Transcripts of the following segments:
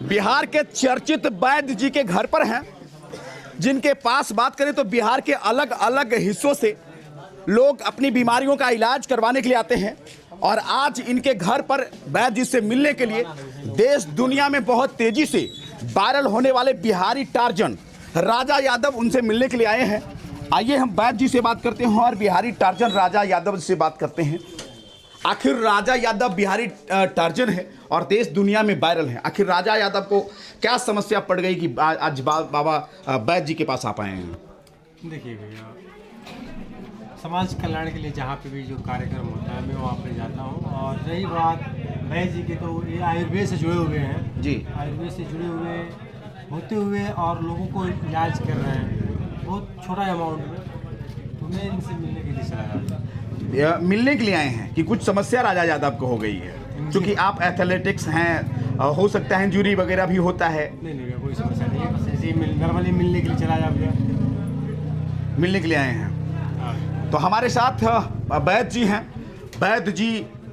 बिहार के चर्चित वैद्य जी के घर पर हैं, जिनके पास बात करें तो बिहार के अलग अलग हिस्सों से लोग अपनी बीमारियों का इलाज करवाने के लिए आते हैं। और आज इनके घर पर वैद्य जी से मिलने के लिए देश दुनिया में बहुत तेजी से वायरल होने वाले बिहारी टार्जन राजा यादव उनसे मिलने के लिए आए हैं। आइए हम वैद्य जी से बात करते हैं और बिहारी टार्जन राजा यादव से बात करते हैं। आखिर राजा यादव बिहारी टार्जन है और देश दुनिया में वायरल है। आखिर राजा यादव को क्या समस्या पड़ गई कि आज बाबा वैद्य जी के पास आ पाए हैं? देखिए भैया, समाज कल्याण के लिए जहाँ पे भी जो कार्यक्रम होता है मैं वहाँ पे जाता हूँ। और रही बात वैद्य जी के, तो ये आयुर्वेद से जुड़े हुए हैं जी। आयुर्वेद से जुड़े हुए होते हुए और लोगों को इलाज कर रहे हैं बहुत छोटा अमाउंट में। तो मैं इनसे मिलने के लिए चला जाता हूँ। मिलने के लिए आए हैं कि कुछ समस्या राजा यादव को हो गई है? क्योंकि आप एथलेटिक्स हैं, हो सकता है इंजरी वगैरह भी होता है। नहीं कोई समस्या नहीं है, बस ऐसे ही नॉर्मली मिलने के लिए चला जाऊँगा। मिलने के लिए आए हैं। तो हमारे साथ वैद्य जी हैं। वैद्य जी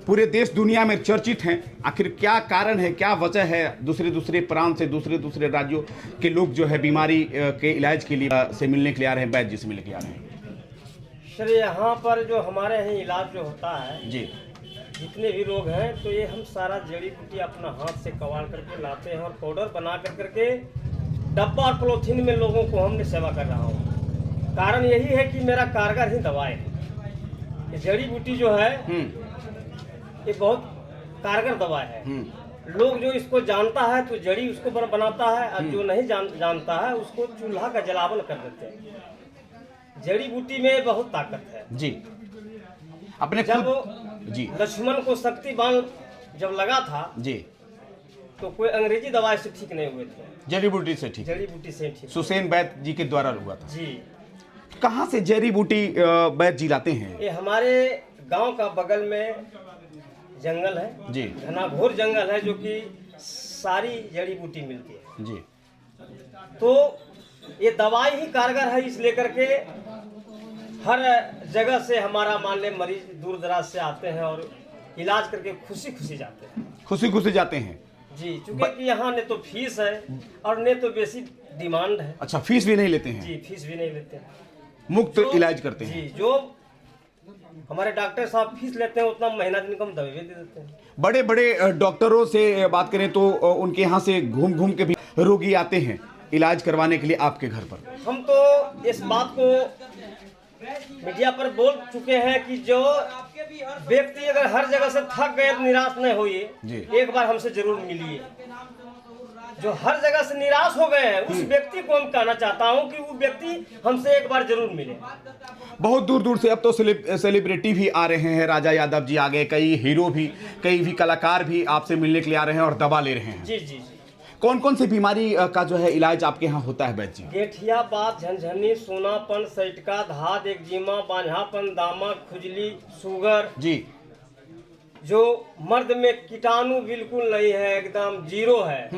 पूरे देश दुनिया में चर्चित हैं। आखिर क्या कारण है, क्या वजह है दूसरे प्रांत से दूसरे राज्यों के लोग जो है बीमारी के इलाज के लिए से मिलने के लिए आ रहे हैं, वैद्य जी से मिलने के लिए आ रहे हैं? सर यहाँ पर जो हमारे यहाँ इलाज जो होता है जी, जितने भी रोग हैं तो ये हम सारा जड़ी बूटी अपना हाथ से कवाड़ करके लाते हैं और पाउडर बना करके डब्बा और पॉलीथीन में लोगों को हमने सेवा कर रहा हूँ। कारण यही है कि मेरा कारगर ही दवाई है। ये जड़ी बूटी जो है ये बहुत कारगर दवा है। लोग जो इसको जानता है तो जड़ी उसको बनाता है, और जो नहीं जानता है उसको चूल्हा का जलावन कर देते हैं। जड़ी बूटी में बहुत ताकत है जी। अपने जब जी लक्ष्मण को शक्ति बाण जब लगा था जी, तो कोई अंग्रेजी दवाई से ठीक नहीं हुए थे, जड़ी बूटी से ठीक। जड़ी बूटी से ठीक। सुसेन वैद्य जी के द्वारा हुआ था जी। कहाँ से जड़ी बूटी वैद्य जी लाते हैं? ये हमारे गांव का बगल में जंगल है जी, घना-घोर जंगल है, जो कि सारी जड़ी बूटी मिलती है जी। तो ये दवाई ही कारगर है। इस लेकर के हर जगह से हमारा मान ले मरीज दूर दराज से आते हैं और इलाज करके खुशी खुशी जाते हैं। खुशी जाते हैं जी, चूंकि यहाँ ने तो फीस है और ने तो बेसी डिमांड है। अच्छा, फीस भी नहीं लेते हैं? जी, फीस भी नहीं लेते हैं, मुफ्त इलाज करते हैं। जी। जो हमारे डॉक्टर साहब फीस लेते हैं उतना महीना दिन कम दवाई दे देते हैं। बड़े बड़े डॉक्टरों से बात करें तो उनके यहाँ से घूम के भी रोगी आते हैं इलाज करवाने के लिए आपके घर पर। हम तो इस बात को मीडिया पर बोल चुके हैं कि जो व्यक्ति अगर हर जगह से थक गए तो निराश नहीं होइए, एक बार हमसे जरूर मिलिए। जो हर जगह से निराश हो गए हैं उस व्यक्ति को हम कहना चाहता हूं कि वो व्यक्ति हमसे एक बार जरूर मिले। बहुत दूर से अब तो सेलिब्रिटी भी आ रहे हैं, राजा यादव जी आ गए, कई हीरो भी, कई भी कलाकार भी आपसे मिलने के लिए आ रहे हैं और दवा ले रहे हैं। जी। कौन सी बीमारी का जो है इलाज आपके यहाँ होता है वैद्य जी? गेठिया बात, झनझनी, सोनापन, सैटका, धाद, एक्जिमा, बांझापन, दामा, खुजली, शुगर जी। जो मर्द में कीटाणु बिल्कुल नहीं है, एकदम जीरो है,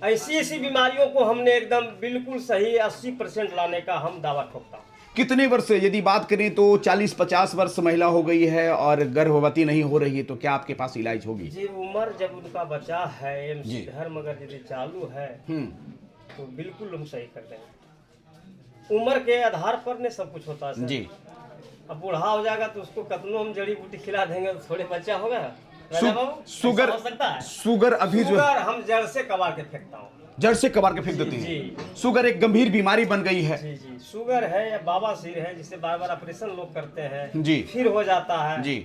ऐसी बीमारियों को हमने एकदम बिल्कुल सही 80% लाने का हम दावा ठोकता हूँ। कितने वर्ष, यदि बात करें तो 40-50 वर्ष महिला हो गई है और गर्भवती नहीं हो रही है, तो क्या आपके पास इलाज होगी? जी, उम्र जब उनका बचा है एमसी धर्म अगर यदि चालू है तो बिल्कुल हम सही कर देंगे। उम्र के आधार पर ने सब कुछ होता है जी। अब बूढ़ा हो जाएगा तो उसको कतनो हम जड़ी बूटी खिला देंगे तो थोड़े बच्चा होगा। शुगर हो सकता है? शुगर अभी जो हम जड़ से कबाड़ के फेंकता हूँ, जड़ से कबाड़ के फेंक देते हैं। शुगर एक गंभीर बीमारी बन गई है। जी। शुगर है या बाबासीर है, जिसे बार ऑपरेशन लोग करते हैं जी, फिर हो जाता है जी,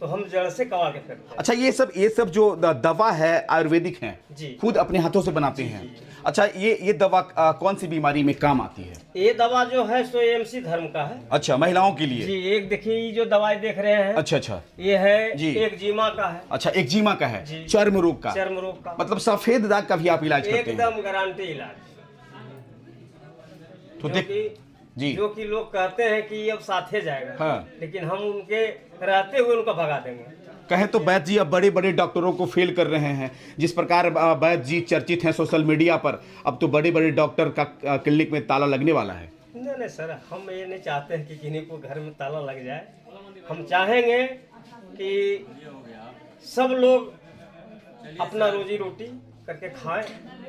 तो हम जड़ से कबाड़ के फेंकते हैं। अच्छा, ये सब जो दवा है आयुर्वेदिक है, खुद अपने हाथों से बनाते हैं। अच्छा, ये दवा कौन सी बीमारी में काम आती है? ये दवा जो है सो एमसी धर्म का है। अच्छा, महिलाओं के लिए? जी। एक देखिए ये जो दवाई देख रहे हैं। अच्छा, ये है जी, एक्जिमा का है। अच्छा, एक्जिमा का है, चर्म रोग का। मतलब सफेद दाग का भी आप इलाज करते हैं? एकदम गारंटी इलाज। तो जी, जो कि लोग कहते हैं कि अब साथे जाएगा, लेकिन हम उनके रहते हुए उनको भगा देंगे। कहें तो वैद्य जी अब बड़े बड़े डॉक्टरों को फेल कर रहे हैं। जिस प्रकार वैद्य जी चर्चित हैं सोशल मीडिया पर, अब तो बड़े बड़े डॉक्टर का क्लिनिक में ताला लगने वाला है। नहीं सर, हम ये नहीं चाहते हैं कि किसी को घर में ताला लग जाए। हम चाहेंगे कि सब लोग अपना रोजी रोटी करके खाएं,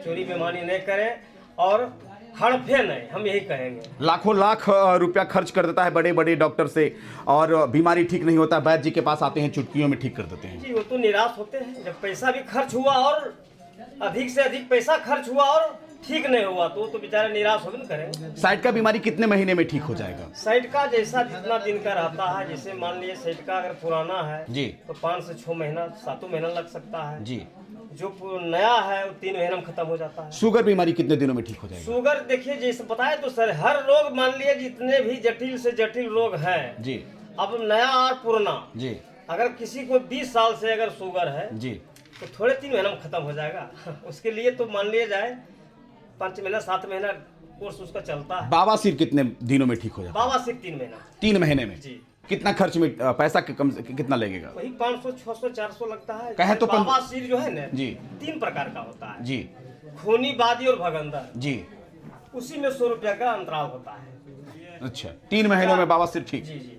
चोरी बेईमानी नहीं करें और हड़फे नहीं, हम यही कहेंगे। लाखों लाख रुपया खर्च कर देता है बड़े बड़े डॉक्टर से और बीमारी ठीक नहीं होता, वैद्य जी के पास आते हैं, चुटकियों में ठीक कर देते हैं। जी वो तो निराश होते हैं, जब पैसा भी खर्च हुआ और अधिक से अधिक पैसा खर्च हुआ और ठीक नहीं हुआ तो बेचारे निराश हो भी करेंगे। साइड का बीमारी कितने महीने में ठीक हो जाएगा? साइड का जैसा जितना दिन का रहता है, जैसे मान लीजिए साइड का अगर पुराना है जी तो 5 से 6 महीना 7 महीना लग सकता है जी। जो नया है वो 3 महीने में खत्म हो जाता है। शुगर बीमारी कितने दिनों में ठीक हो जाएगा? शुगर देखिए जैसे बताए तो सर, हर रोग मान लिए जितने भी जटिल से जटिल रोग हैं जी, अब नया और पुराना जी अगर किसी को 20 साल से अगर शुगर है जी, तो थोड़े 3 महीने में खत्म हो जाएगा। उसके लिए तो मान लिया जाए 5 महीना 7 महीना कोर्स उसका चलता है। बवासीर कितने दिनों में ठीक हो जाएगा? बाबा सिर्फ 3 महीना 3 महीने में। जी। कितना खर्च में पैसा कितना लगेगा? वही 500 600 400 लगता है। कहे तो बाबा सिर जो है ना जी 3 प्रकार का होता है जी खूनी, बादी और भगंदर। जी। उसी में 100 रुपया का अंतराल होता है। अच्छा, 3 महीनों में बवासीर ठीक। जी जी।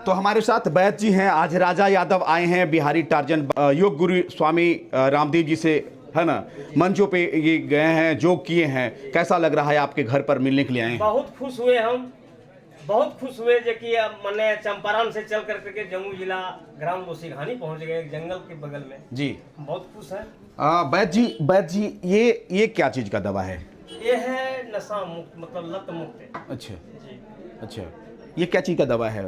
तो हमारे साथ वैद्य जी हैं, आज राजा यादव आए हैं बिहारी टार्जन योग गुरु स्वामी रामदेव जी से, है ना, मंचों पे ये गए हैं, जोग किए हैं। कैसा लग रहा है आपके घर पर मिलने के लिए आए हैं? बहुत खुश हुए हम, बहुत खुश हुए जो कि मैंने चंपारण से चल करके जम्मू जिला ग्राम लोसीघानी पहुंच गए, एक जंगल के बगल में। जी बहुत खुश है। वैद्य जी ये क्या चीज का दवा है? ये है नशा मुक्त, मतलब लत मुक्त। अच्छा जी अच्छा, ये क्या चीज का दवा है?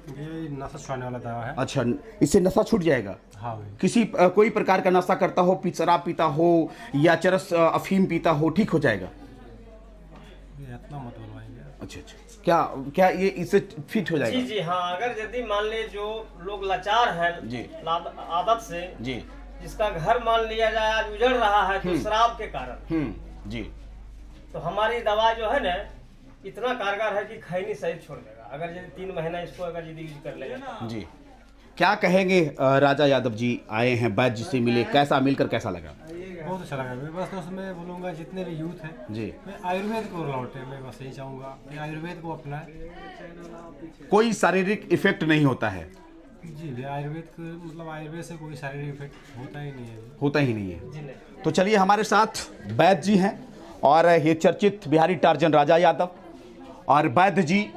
ये नशा छुड़ाने वाला दवा है। अच्छा, इससे नशा छूट जाएगा? हाँ भाई। किसी कोई प्रकार का नशा करता हो, शराब पीता हो या चरस अफीम पीता हो, ठीक हो जाएगा? ये इतना मत बोलवाएंगे। अच्छा अच्छा, क्या ये इससे फिट हो जाएगा? जी जी हाँ, अगर यदि मान ले जो लोग लाचार हैं जी आदत से, जी, जिसका घर मान लिया जाए आज उजड़ रहा है तो शराब के कारण, जी, तो हमारी दवा जो है ना इतना कारगर है कि खैनी सहित छोड़ देगा अगर यदि 3 महीना इसको अगर यदि यूज कर लेगा। जी। क्या कहेंगे राजा यादव जी आए हैं, वैद्य जी से मिले, कैसा मिलकर कैसा लगा? बहुत अच्छा लगा। मैं बस दोस्त मैं बोलूँगा जितने भी यूथ हैं जी, मैं आयुर्वेद को लौटे, मैं बस यही चाहूँगा कि आयुर्वेद को अपनाएं। कोई शारीरिक इफेक्ट नहीं होता है? जी आयुर्वेद को मतलब आयुर्वेद से कोई शारीरिक इफेक्ट होता ही नहीं है। होता ही नहीं है। जी नहीं। तो चलिए, हमारे साथ वैद्य जी हैं और ये चर्चित बिहारी टार्जन राजा यादव। और वैद्य जी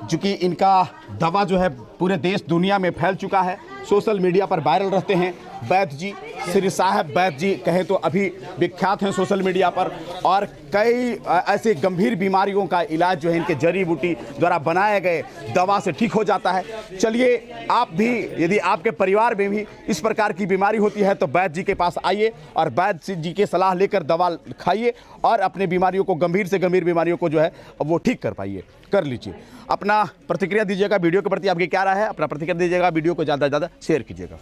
चूँकि इनका दवा जो है पूरे देश दुनिया में फैल चुका है, सोशल मीडिया पर वायरल रहते हैं। वैद्य जी, श्री साहब वैद्य जी कहें तो अभी विख्यात हैं सोशल मीडिया पर, और कई ऐसे गंभीर बीमारियों का इलाज जो है इनके जड़ी बूटी द्वारा बनाए गए दवा से ठीक हो जाता है। चलिए, आप भी यदि आपके परिवार में भी इस प्रकार की बीमारी होती है तो वैद्य जी के पास आइए और वैद्य जी की सलाह लेकर दवा खाइए और अपने बीमारियों को, गंभीर से गंभीर बीमारियों को जो है वो ठीक कर लीजिए। अपना प्रतिक्रिया दीजिएगा वीडियो के प्रति, आपकी क्या राय है? अपना प्रतिक्रिया दीजिएगा, वीडियो को ज़्यादा से ज़्यादा शेयर कीजिएगा।